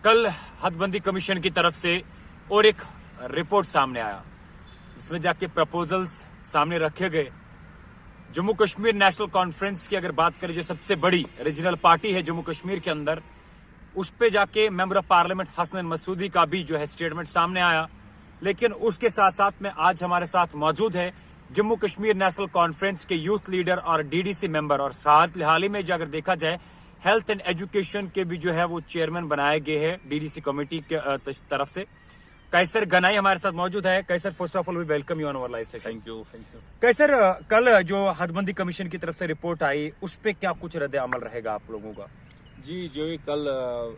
कल हदबंदी कमीशन की तरफ से और एक रिपोर्ट सामने आया जिसमें जाके प्रपोजल्स सामने रखे गए। जम्मू कश्मीर नेशनल कॉन्फ्रेंस की अगर बात करें, जो सबसे बड़ी रीजनल पार्टी है जम्मू कश्मीर के अंदर, उस पे जाके member of parliament Hasnain Masoodi का भी जो है स्टेटमेंट सामने आया। लेकिन उसके साथ साथ में आज हमारे साथ मौजूद है जम्मू कश्मीर नेशनल कॉन्फ्रेंस के यूथ लीडर और डीडीसी मेंबर, और साथ हाल ही में जो अगर देखा जाए हेल्थ एंड एजुकेशन के भी जो है वो चेयरमैन बनाए गए हैं डीडीसी कमेटी के तरफ से। कैसर गनाई हमारे साथ मौजूद है। Qaiser, first of all we welcome you on our live session. Thank you. Qaiser, कल जो हदबंदी कमीशन की तरफ से रिपोर्ट आई, उस पे क्या कुछ रद्द अमल रहेगा आप लोगों का? जी, जो ये कल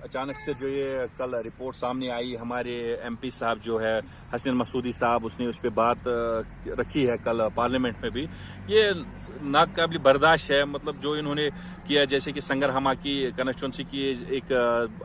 अचानक से जो ये कल रिपोर्ट सामने आई, हमारे एमपी साहब जो है हसनैन मसूदी साहब, उसने उस पर बात रखी है कल पार्लियामेंट में भी। ये नाकाबिल बर्दाश्त है। मतलब जो इन्होंने किया, जैसे कि संगरहमा की कॉन्स्टिट्यूंसी की एक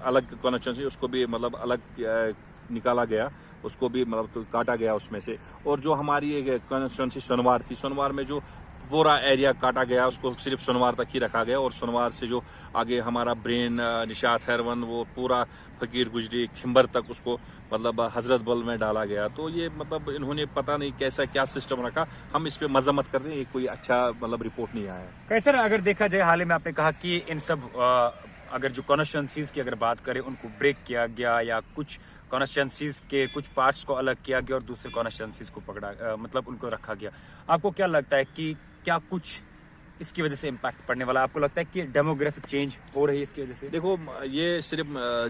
अलग कॉन्स्टिट्यूंसी, उसको भी मतलब अलग निकाला गया, उसको भी मतलब तो काटा गया उसमें से। और जो हमारी एक कॉन्स्टिट्यूंसी सोनवार थी, सोनवार में जो पूरा एरिया काटा गया, उसको सिर्फ सोनवार तक ही रखा गया। और सोनवार से जो आगे हमारा ब्रेन, निशात हैरवन, वो पूरा फकीर गुजरी, खिम्बर तक उसको मतलब हजरत बल में डाला गया। तो ये मतलब इन्होंने पता नहीं कैसा क्या सिस्टम रखा। हम इस पे मजम्मत करते हैं, ये कोई अच्छा मतलब रिपोर्ट नहीं आया। कैसर, अगर देखा जाए हाल ही में आपने कहा कि इन सब अगर जो कॉन्स्टिट्यूंसीज की अगर बात करें, उनको ब्रेक किया गया या कुछ कॉन्स्टिट्यूंसीज के कुछ पार्ट्स को अलग किया गया और दूसरे कॉन्स्टिट्यूंसीज को पकड़ा मतलब उनको रखा गया। आपको क्या लगता है कि क्या कुछ इसकी वजह से इम्पैक्ट पड़ने वाला? आपको लगता है कि डेमोग्राफिक चेंज हो रही है इसकी वजह से? देखो, ये सिर्फ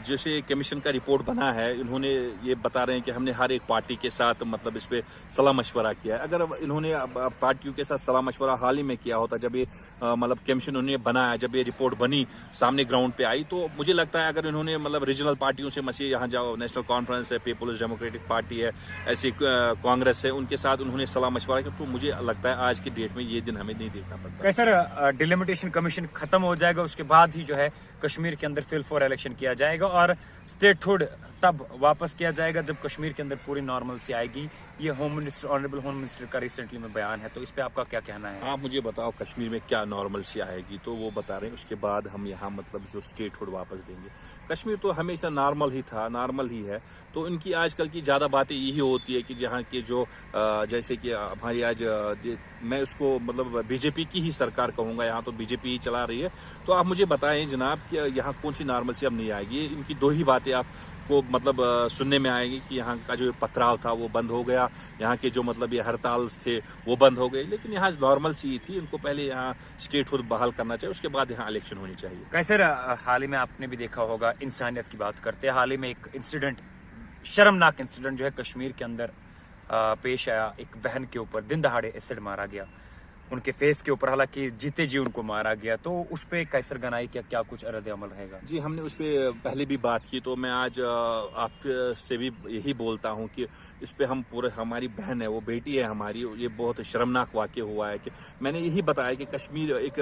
जैसे कमीशन का रिपोर्ट बना है, इन्होंने ये बता रहे हैं कि हमने हर एक पार्टी के साथ मतलब इस पे सलाह मशवरा किया है। अगर इन्होंने पार्टियों के साथ सलाह मशवरा हाल ही में किया होता, जब ये मतलब कमीशन उन्होंने बनाया, जब ये रिपोर्ट बनी सामने ग्राउंड पे आई, तो मुझे लगता है अगर इन्होंने मतलब रीजनल पार्टियों से मसीह यहाँ जाओ, नेशनल कॉन्फ्रेंस है, पीपुल्स डेमोक्रेटिक पार्टी है, ऐसी कांग्रेस है, उनके साथ उन्होंने सलाह मशवरा किया, तो मुझे लगता है आज की डेट में ये दिन हमें नहीं देखना पड़ता। कैसर, डिलिमिटेशन कमीशन खत्म हो जाएगा, उसके बाद ही जो है कश्मीर के अंदर फिल फॉर इलेक्शन किया जाएगा और स्टेटहुड तब वापस किया जाएगा जब कश्मीर के अंदर पूरी नॉर्मल सी आएगी। ये home minister, honourable home minister का रिसेंटली में बयान है, तो इस पे आपका क्या कहना है? आप मुझे बताओ कश्मीर में क्या नॉर्मल सी आएगी, तो वो बता रहे हैं उसके बाद हम यहाँ मतलब जो स्टेटहुड वापस देंगे। कश्मीर तो हमेशा नॉर्मल ही था, नॉर्मल ही है। तो इनकी आजकल की ज़्यादा बातें यही होती है कि जहाँ के जो जैसे कि हमारी आज मैं उसको मतलब बीजेपी की ही सरकार कहूँगा, यहाँ तो बीजेपी ही चला रही है। तो आप मुझे बताएं जनाब कि यहाँ कौन सी नॉर्मल सी अब नहीं आएगी। इनकी दो ही बातें आपको मतलब सुनने में आएगी कि यहाँ का जो पथराव था वो बंद हो गया, यहाँ के जो मतलब ये हड़ताल थे वो बंद हो गए। लेकिन यहाँ नॉर्मल सी थी, इनको पहले यहाँ स्टेटहुड बहाल करना चाहिए, उसके बाद यहाँ इलेक्शन होनी चाहिए। कैसर, हाल ही में आपने भी देखा होगा, इंसानियत की बात करते हैं, हाल ही में एक इंसिडेंट, शर्मनाक इंसिडेंट जो है कश्मीर के अंदर पेश आया। एक बहन के ऊपर दिन दहाड़े एसिड मारा गया, उनके फेस के ऊपर, हालांकि जीते जी उनको मारा गया। तो उस पे कैसर गनाई क्या कुछ रद्द अमल रहेगा? जी, हमने उस पर पहले भी बात की, तो मैं आज आपसे भी यही बोलता हूँ कि इस पे हम पूरे, हमारी बहन है, वो बेटी है हमारी, ये बहुत शर्मनाक वाक़या हुआ है। कि मैंने यही बताया कि कश्मीर एक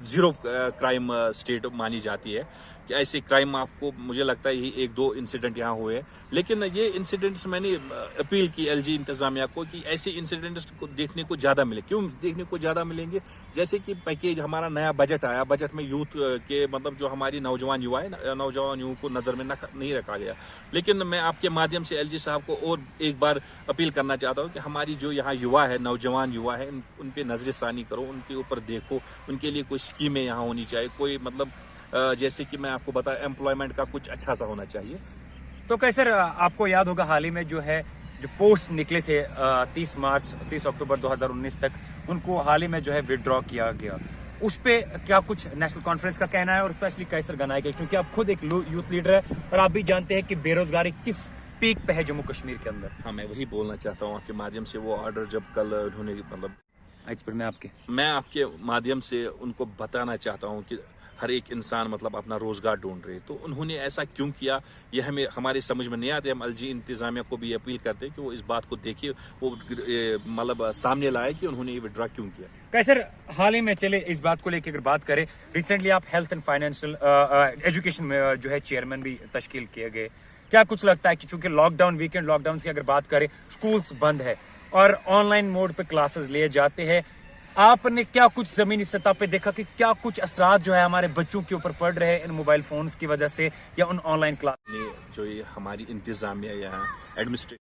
जीरो क्राइम स्टेट मानी जाती है, कि ऐसे क्राइम आपको मुझे लगता है यही एक दो इंसिडेंट यहाँ हुए हैं। लेकिन ये इंसिडेंट्स मैंने अपील की एलजी इंतजामिया को कि ऐसे इंसिडेंट्स को देखने को ज़्यादा मिले। क्यों देखने को ज़्यादा मिलेंगे? जैसे कि पैकेज, हमारा नया बजट आया, बजट में यूथ के मतलब जो हमारी नौजवान युवा है, नौजवान युवाओं को नज़र में नहीं रखा गया। लेकिन मैं आपके माध्यम से एलजी साहब को और एक बार अपील करना चाहता हूँ कि हमारी जो यहाँ युवा है, नौजवान युवा है, उन पर नजरसानी करो, उनके ऊपर देखो, उनके लिए कोई स्कीमें यहाँ होनी चाहिए। कोई मतलब जैसे कि मैं आपको बता, एम्प्लॉयमेंट का कुछ अच्छा सा होना चाहिए। तो कैसर, आपको याद होगा हाल ही में जो है जो पोस्ट निकले थे 30 अक्टूबर 2019 तक, उनको हाल ही में जो है विड्रॉ किया गया। उस पे क्या कुछ नेशनल कॉन्फ्रेंस का कहना है, और स्पेशली कैसर गनाई का, क्योंकि आप खुद एक यूथ लीडर है और आप भी जानते हैं कि बेरोजगारी किस पीक पे है जम्मू कश्मीर के अंदर। हाँ, मैं वही बोलना चाहता हूँ आपके माध्यम से। वो ऑर्डर जब कल उन्होंने मतलब मैं आपके माध्यम से उनको बताना चाहता हूँ कि हर एक इंसान मतलब अपना रोजगार ढूंढ रहे, तो उन्होंने ऐसा क्यों किया ये हमारे समझ में नहीं आते। हम एलजी इंतजामिया को भी अपील करते हैं कि वो इस बात को देखिए, वो मतलब सामने लाए कि उन्होंने ये विड्रॉ क्यों किया। कैसर, हाल ही में चले इस बात को लेकर अगर बात करें, रिसेंटली आप हेल्थ एंड फाइनेंशियल एजुकेशन में जो है चेयरमैन भी तश्कील किए गए। क्या कुछ लगता है कि चूंकि लॉकडाउन, वीकेंड लॉकडाउन की अगर बात करें, स्कूल्स बंद है और ऑनलाइन मोड पे क्लासेस लिए जाते हैं, आपने क्या कुछ जमीनी सतह पे देखा कि क्या कुछ असरात जो है हमारे बच्चों के ऊपर पड़ रहे हैं इन मोबाइल फोन्स की वजह से या उन ऑनलाइन क्लास? जो ये हमारी इंतज़ामिया यहाँ एडमिनिस्ट्रेशन।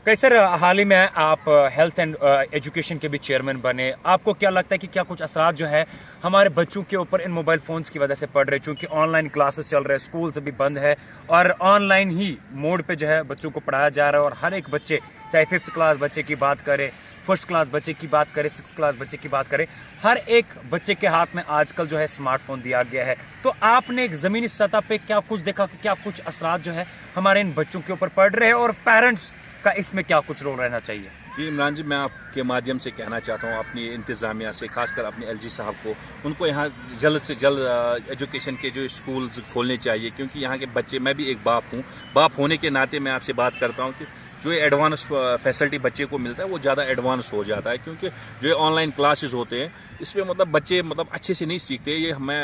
कई सर, हाल ही में आप हेल्थ एंड एजुकेशन के भी चेयरमैन बने, आपको क्या लगता है कि क्या कुछ असरात जो है हमारे बच्चों के ऊपर इन मोबाइल फोन्स की वजह से पड़ रहे, क्योंकि ऑनलाइन क्लासेस चल रहे हैं, स्कूल अभी बंद है और ऑनलाइन ही मोड पे जो है बच्चों को पढ़ाया जा रहा है, और हर एक बच्चे, चाहे 5th क्लास बच्चे की बात करें, 1st क्लास बच्चे की बात करें, 6th क्लास बच्चे की बात करें, हर एक बच्चे के हाथ में आजकल जो है स्मार्टफोन दिया गया है। तो आपने एक ज़मीनी सतह पे क्या कुछ देखा कि क्या कुछ असरात जो है हमारे इन बच्चों के ऊपर पड़ रहे हैं, और पेरेंट्स का इसमें क्या कुछ रोल रहना चाहिए? जी इमरान जी, मैं आपके माध्यम से कहना चाहता हूँ अपनी इंतज़ामिया से, खासकर अपने एलजी साहब को, उनको यहाँ जल्द से जल्द एजुकेशन के जो स्कूल्स खोलने चाहिए, क्योंकि यहाँ के बच्चे, मैं भी एक बाप हूँ, बाप होने के नाते मैं आपसे बात करता हूँ कि जो एडवांस फैसिलिटी बच्चे को मिलता है वो ज़्यादा एडवांस हो जाता है, क्योंकि जो ऑनलाइन क्लासेस होते हैं इसमें मतलब बच्चे मतलब अच्छे से नहीं सीखते। ये मैं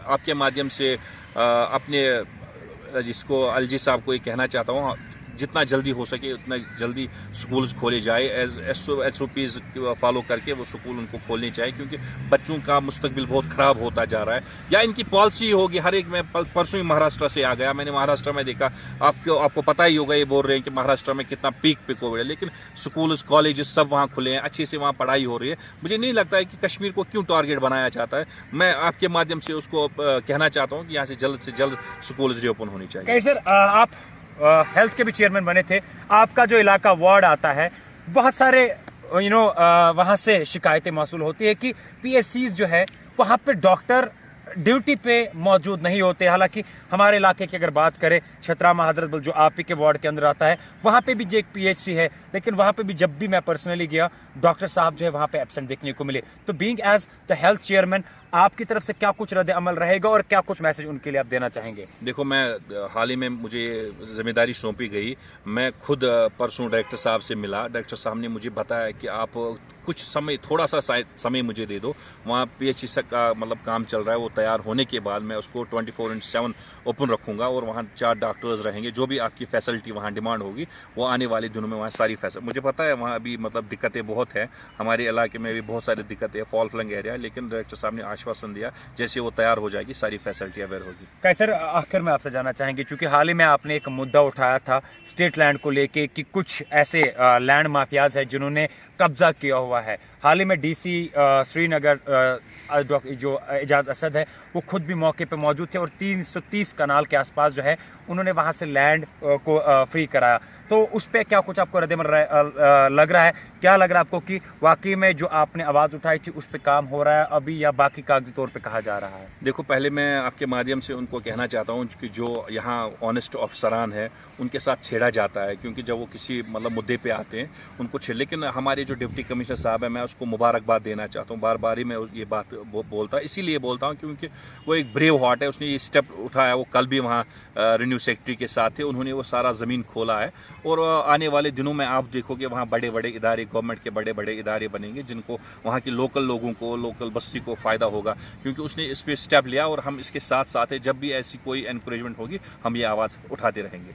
आपके माध्यम से अपने जिसको एलजी साहब को ये कहना चाहता हूँ, जितना जल्दी हो सके उतना जल्दी स्कूल्स खोले जाए, SOPs फॉलो करके वो स्कूल उनको खोलने चाहिए, क्योंकि बच्चों का मुस्तकबिल बहुत ख़राब होता जा रहा है। या इनकी पॉलिसी होगी हर एक में। परसों ही महाराष्ट्र से आ गया, मैंने महाराष्ट्र में देखा, आपको पता ही होगा, ये बोल रहे हैं कि महाराष्ट्र में कितना पीक पे कोविड है, लेकिन स्कूल्स कॉलेजेस सब वहाँ खुले हैं, अच्छे से वहाँ पढ़ाई हो रही है। मुझे नहीं लगता है कि कश्मीर को क्यों टारगेट बनाया जाता है। मैं आपके माध्यम से उसको कहना चाहता हूँ कि यहाँ से जल्द स्कूल्स रीओपन होनी चाहिए। कैसे सर, आप हेल्थ के भी चेयरमैन बने थे, आपका जो इलाका वार्ड आता है, बहुत सारे वहां से शिकायतें मौसूल होती है कि PSCs जो है वहां पे डॉक्टर ड्यूटी पे मौजूद नहीं होते। हालांकि हमारे इलाके की अगर बात करें, छतरामा हजरत बल जो आप ही के वार्ड के अंदर आता है, वहां पे भी जो एक PHC है, लेकिन वहां पे भी जब भी मैं पर्सनली गया, डॉक्टर साहब जो है वहां पे एब्सेंट देखने को मिले। तो being as the health chairman, आपकी तरफ से क्या कुछ रद्द अमल रहेगा और क्या कुछ मैसेज उनके लिए आप देना चाहेंगे? देखो, मैं हाल ही में मुझे जिम्मेदारी सौंपी गई, मैं खुद परसों डायरेक्टर साहब से मिला। डायरेक्टर साहब ने मुझे बताया कि आप कुछ समय, थोड़ा सा समय मुझे दे दो, वहाँ PHC का मतलब काम चल रहा है, वो तैयार होने के बाद मैं उसको 24/7 ओपन रखूंगा, और वहाँ 4 डॉक्टर्स रहेंगे। जो भी आपकी फैसिलिटी वहाँ डिमांड होगी वो आने वाले दिनों में वहाँ सारी फैसिलिटी, मुझे पता है वहाँ अभी मतलब दिक्कतें बहुत है, हमारे इलाके में भी बहुत सारी दिक्कतें हैं, फॉल फ्लंग एरिया, लेकिन डायरेक्टर साहब ने आश्वासन दिया जैसे वो तैयार हो जाएगी सारी फैसिलिटी अवेयर होगी। कैसर, आखिर में आपसे जानना चाहेंगे, क्योंकि हाल ही में आपने एक मुद्दा उठाया था स्टेट लैंड को लेके कि कुछ ऐसे लैंड माफियाज हैं जिन्होंने कब्जा किया हुआ है। हाल ही में DC श्रीनगर जो एजाज असद है, वो खुद भी मौके पे मौजूद थे और 330 कनाल के आसपास जो है उन्होंने वहां से लैंड को फ्री कराया। तो उस पर क्या कुछ आपको रद्दमल लग रहा है? क्या लग रहा है आपको कि वाकई में जो आपने आवाज उठाई थी उस पर काम हो रहा है अभी, या बाकी कागजी तौर पे कहा जा रहा है? देखो, पहले मैं आपके माध्यम से उनको कहना चाहता हूँ कि जो यहाँ ऑनेस्ट अफसरान है उनके साथ छेड़ा जाता है, क्योंकि जब वो किसी मतलब मुद्दे पे आते हैं उनको छेड़, लेकिन हमारे जो डिप्टी कमिश्नर साहब है, मैं उसको मुबारकबाद देना चाहता हूँ। बार बार ही मैं ये बात बोलता, इसीलिए बोलता हूँ क्योंकि वो एक ब्रेव हार्ट है, उसने ये स्टेप उठाया। वो कल भी वहाँ रिन्यू सेक्रेटरी के साथ थे, उन्होंने वो सारा ज़मीन खोला है, और आने वाले दिनों में आप देखोगे वहाँ बड़े बड़े इदारे, गवर्नमेंट के बड़े बड़े इदारे बनेंगे, जिनको वहाँ के लोकल लोगों को, लोकल बस्ती को फ़ायदा होगा, क्योंकि उसने इस पर स्टेप लिया। और हम इसके साथ साथ है, जब भी ऐसी कोई एनकरेजमेंट होगी हम ये आवाज़ उठाते रहेंगे।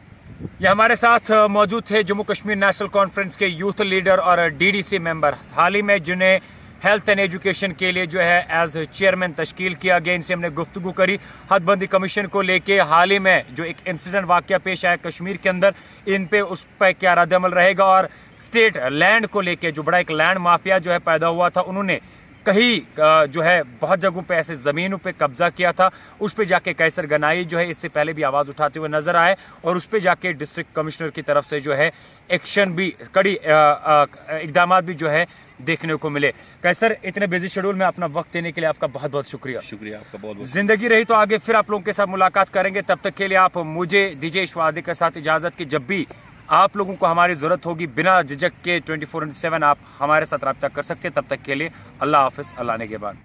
ये हमारे साथ मौजूद थे जम्मू कश्मीर नेशनल कॉन्फ्रेंस के यूथ लीडर और DDC मेंबर, हाल ही में जिन्हें हेल्थ एंड एजुकेशन के लिए जो है एज चेयरमैन तश्कील किया गया। इनसे हमने गुफ्तगू करी हदबंदी कमीशन को लेके, हाल ही में जो एक इंसिडेंट वाकया पेश आया कश्मीर के अंदर, इन पे उस पर क्या रद्दअमल रहेगा, और स्टेट लैंड को लेके जो बड़ा एक लैंड माफिया जो है पैदा हुआ था, उन्होंने कहीं जो है बहुत जगहों पे ऐसे जमीनों पे कब्जा किया था, उस पे जाके कैसर गनाई जो है इससे पहले भी आवाज उठाते हुए नजर आए, और उस पे जाके डिस्ट्रिक्ट कमिश्नर की तरफ से जो है एक्शन भी, कड़ी इकदाम भी जो है देखने को मिले। कैसर, इतने बिजी शेड्यूल में अपना वक्त देने के लिए आपका बहुत बहुत शुक्रिया। शुक्रिया आपका बहुत बहुत। जिंदगी रही तो आगे फिर आप लोगों के साथ मुलाकात करेंगे, तब तक के लिए आप मुझे दीजिए इस वादे के साथ इजाजत की, जब भी आप लोगों को हमारी जरूरत होगी बिना झिझक के 24/7 आप हमारे साथ रब्ता कर सकते हैं। तब तक के लिए अल्लाह हाफिज, अल्लाह ने के बाद।